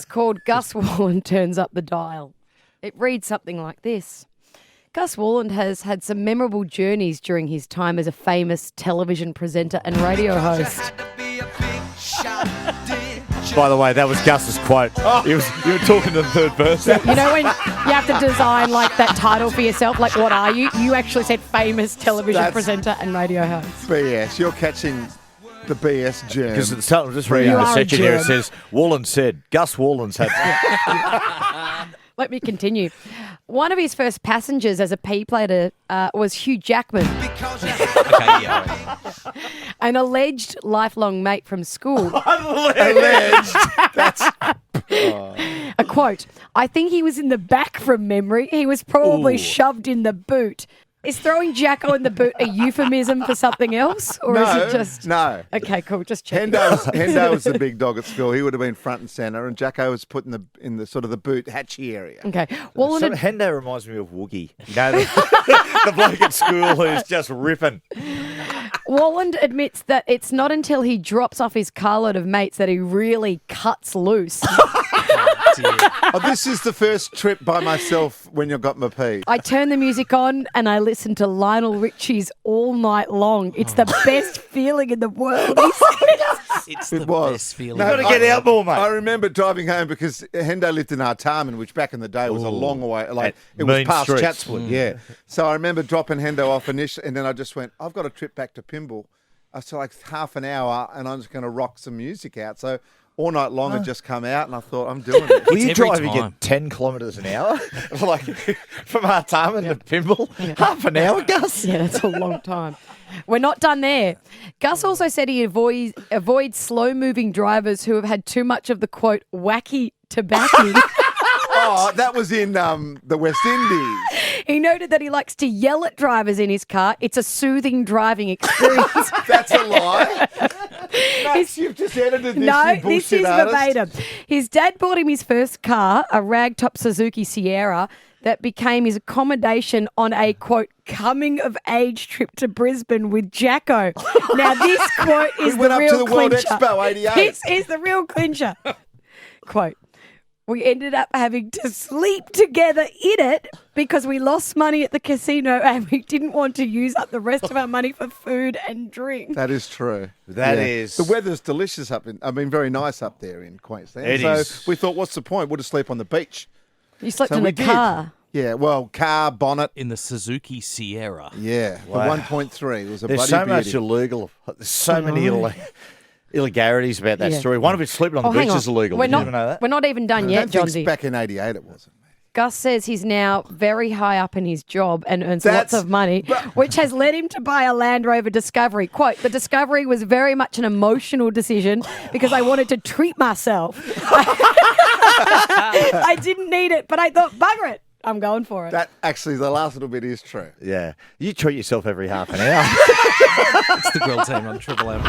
called Gus Walland Turns Up the Dial. It reads something like this. Gus Walland has had some memorable journeys during his time as a famous television presenter and radio host. By the way, that was Gus's quote. You were talking to the third person. You know when you have to design like that title for yourself, like what are you? You actually said famous television presenter and radio host. BS. You're catching the BS germ. Because I'm just reading the section here. It says, Walland said, Gus Walland's had... Let me continue. One of his first passengers as a P-plater was Hugh Jackman. An alleged lifelong mate from school. Alleged. That's... A quote, I think he was in the back from memory. He was probably shoved in the boot. Is throwing Jacko in the boot a euphemism for something else? Or is it just... No. Okay, cool. Just check. Hendo was the big dog at school. He would have been front and centre, and Jacko was put in the sort of the boot hatchy area. Okay. Well, Hendo reminds me of Woogie. You know, the bloke at school who's just ripping. Walland admits that it's not until he drops off his carload of mates that he really cuts loose. This is the first trip by myself when you got my pee. I turn the music on and I listen to Lionel Richie's all night long. It's the best feeling in the world. It's the best feeling. You've got to get out more, mate. I remember driving home because Hendo lived in Artarmon, which back in the day was a long way. Like it was past streets. Chatswood, yeah. So I remember dropping Hendo off initially, and then I just went, I've got a trip back to Pymble. So like half an hour, and I'm just going to rock some music out. So all night long had just come out, and I thought, I'm doing it. Were you driving at 10 kilometres an hour? Like from Artarmon to Pymble? Yeah. Half an hour, Gus? Yeah, that's a long time. We're not done there. Gus also said he avoids slow-moving drivers who have had too much of the, quote, wacky tobacco. Oh, that was in the West Indies. He noted that he likes to yell at drivers in his car. It's a soothing driving experience. That's a lie. Max, you've just edited this. No, you this is artist. verbatim. His dad bought him his first car, a ragtop Suzuki Sierra, that became his accommodation on a, quote, coming-of-age trip to Brisbane with Jacko. Now, this quote is we went the up real to the World clincher. Expo 88. This is the real clincher. Quote, we ended up having to sleep together in it because we lost money at the casino and we didn't want to use up the rest of our money for food and drink. That is true. That is. The weather's delicious very nice up there in Queensland. It so is. we thought, what's the point? We'll just sleep on the beach. You slept So in we a did. car. Yeah, well, car, bonnet. In the Suzuki Sierra. Yeah, Wow. the 1.3. It was a There's bloody so much beauty. illegal. There's so many illegalities about that Yeah. story. One of it, sleeping on the hang beach on. is illegal. We're Did not, you even know that? We're not even done I yet, don't think Johnsy. back in 88 it wasn't. Gus says he's now very high up in his job and earns That's- lots of money, which has led him to buy a Land Rover Discovery. Quote, the Discovery was very much an emotional decision because I wanted to treat myself. I didn't need it, but I thought, bugger it, I'm going for it. That actually, the last little bit is true. Yeah. You treat yourself every half an hour. It's the Grill Team on Triple M.